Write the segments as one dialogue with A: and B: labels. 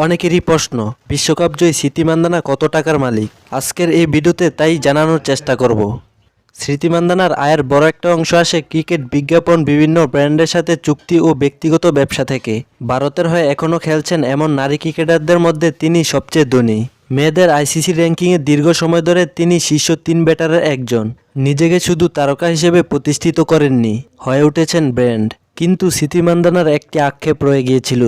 A: অনেকেরই প্রশ্ন, বিশ্বকাপ জয়ী স্মৃতি মান্দানা কত টাকার মালিক? আজকের এই ভিডিওতে তাই জানানোর চেষ্টা করব। স্মৃতি মান্দানার আয়ের বড় একটা অংশ আসে ক্রিকেট বিজ্ঞাপন, বিভিন্ন ব্র্যান্ডের সাথে চুক্তি ও ব্যক্তিগত ব্যবসা থেকে। ভারতের হয়ে এখনও খেলছেন এমন নারী ক্রিকেটারদের মধ্যে তিনি সবচেয়ে ধনী। মেয়েদের আইসিসি র্যাঙ্কিংয়ে দীর্ঘ সময় ধরে তিনি শীর্ষ 3 ব্যাটারের একজন। নিজেকে শুধু তারকা হিসেবে প্রতিষ্ঠিত করেননি, হয়ে উঠেছেন ব্র্যান্ড। কিন্তু স্মৃতি মান্দানার একটি আক্ষেপ রয়ে গিয়েছিল,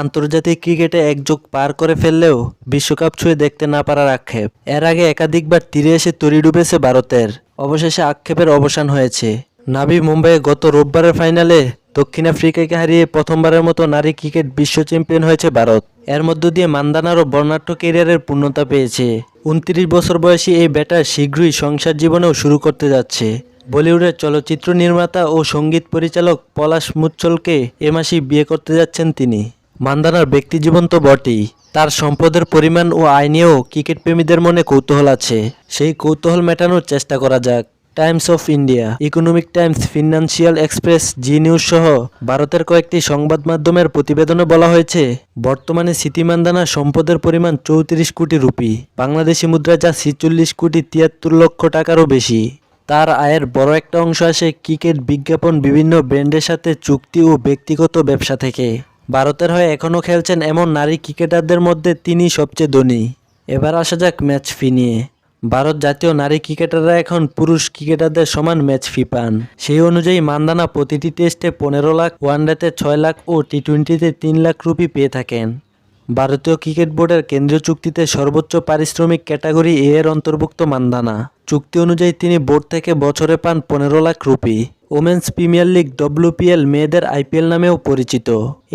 A: আন্তর্জাতিক ক্রিকেটে এক যুগ পার করে ফেললেও বিশ্বকাপ ছুঁয়ে দেখতে না পারার আক্ষেপ। এর আগে একাধিকবার তীরে এসে তরি ডুবেছে ভারতের, অবশেষে আক্ষেপের অবসান হয়েছে। নাভি মুম্বাইয়ে গত রোববারের ফাইনালে দক্ষিণ আফ্রিকাকে হারিয়ে প্রথমবারের মতো নারী ক্রিকেট বিশ্ব চ্যাম্পিয়ন হয়েছে ভারত। এর মধ্য দিয়ে মান্দানারও বর্ণাঢ্য ক্যারিয়ারের পূর্ণতা পেয়েছে। 29 বছর বয়সী এই ব্যাটার শীঘ্রই সংসার জীবনেও শুরু করতে যাচ্ছে। বলিউডের চলচ্চিত্র নির্মাতা ও সঙ্গীত পরিচালক পলাশ মুচ্ছলকে এ মাসেই বিয়ে করতে যাচ্ছেন তিনি। মান্দানার ব্যক্তিজীবন তো বটেই, তার সম্পদের পরিমাণ ও আয় নিয়েও ক্রিকেট প্রেমীদের মনে কৌতূহল আছে। সেই কৌতূহল মেটানোর চেষ্টা করা যাক। Times of India, economic Times, financial express, G news সহ ভারতের কয়েকটি সংবাদ মাধ্যমের প্রতিবেদনে বলা হয়েছে, বর্তমানে স্মৃতি মান্দানার সম্পদের পরিমাণ 34 কোটি রুপি, বাংলাদেশি মুদ্রা যা 46 কোটি 73 লক্ষ টাকারও বেশি। তার আয়ের বড় একটা অংশ আসে ক্রিকেট বিজ্ঞাপন, বিভিন্ন ব্র্যান্ডের সাথে চুক্তি ও ব্যক্তিগত ব্যবসা থেকে। ভারতের হয়ে এখনও খেলছেন এমন নারী ক্রিকেটারদের মধ্যে তিনি সবচেয়ে ধনী। এবার আসা যাক ম্যাচ ফি নিয়ে। ভারত জাতীয় নারী ক্রিকেটাররা এখন পুরুষ ক্রিকেটারদের সমান ম্যাচ ফি পান। সেই অনুযায়ী মান্দানা প্রতিটি টেস্টে 15 লাখ, ওয়ানডেতে 6 লাখ ও টি-20তে 3 লাখ রুপি পেয়ে থাকেন। ভারতীয় ক্রিকেট বোর্ডের কেন্দ্রীয় চুক্তিতে সর্বোচ্চ পারিশ্রমিক ক্যাটাগরি এ এর অন্তর্ভুক্ত মান্দানা। চুক্তি অনুযায়ী তিনি বোর্ড থেকে বছরে পান 15 lakh rupee. Women's premier league WPL, মেয়েদের IPL নামেও পরিচিত।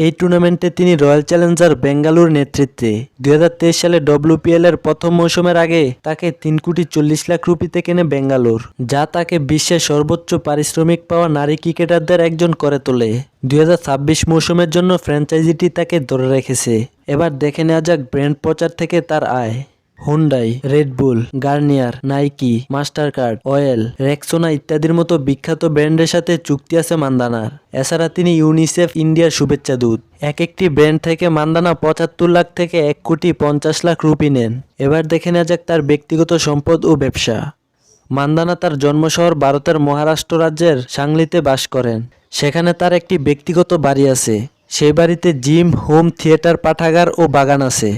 A: এই টুর্নামেন্টে তিনি রয়্যাল চ্যালেঞ্জার বেঙ্গালুর নেতৃত্বে 2023 সালে WPL এর প্রথম মৌসুমের আগে তাকে 3 কোটি 40 লাখ রুপিতে কেনে বেঙ্গালুর, যা তাকে বিশ্বের সর্বোচ্চ পারিশ্রমিক পাওয়া নারী ক্রিকেটারদের একজন করে তোলে। 2026 মৌসুমের জন্য ফ্র্যাঞ্চাইজিটি তাকে ধরে রেখেছে। এবার দেখে নেওয়া যাক ব্র্যান্ড প্রচার থেকে তার আয়। Hyundai, Red Bull, Garnier, Nike, Mastercard, oil, Rexona ইত্যাদির মতো বিখ্যাত ব্র্যান্ডের সাথে চুক্তি আছে মান্দানার। এছাড়া তিনি ইউনিসেফ ইন্ডিয়ার শুভেচ্ছা দূত। এক একটি ব্র্যান্ড থেকে মান্দানা 75 লাখ থেকে 1 কোটি 50 লাখ রুপি নেন। এবার দেখে নেওয়া যাক তার ব্যক্তিগত সম্পদ ও ব্যবসা। মান্দানা তার জন্মশহর ভারতের মহারাষ্ট্র রাজ্যের সাংলিতে বাস করেন। সেখানে তার একটি ব্যক্তিগত বাড়ি আছে। সেই বাড়িতে জিম, হোম থিয়েটার, পাঠাগার ও বাগান আছে।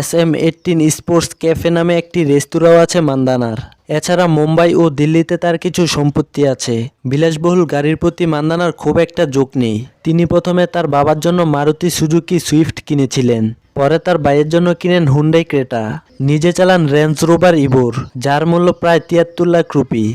A: SM18 স্পোর্টস ক্যাফে নামে একটি রেস্তোরাঁও আছে মান্দানার। এছাড়া মুম্বাই ও দিল্লিতে তার কিছু সম্পত্তি আছে। বিলাসবহুল গাড়ির প্রতি মান্দানার খুব একটা ঝোঁক নেই। তিনি প্রথমে তার বাবার জন্য মারুতি সুজুকি সুইফট কিনেছিলেন, পরে তার ভাইয়ের জন্য কিনেন হুন্ডাই ক্রেটা। নিজে চালান রেঞ্জ রোভার ইভোর, যার মূল্য প্রায় 73 লাখ রুপি।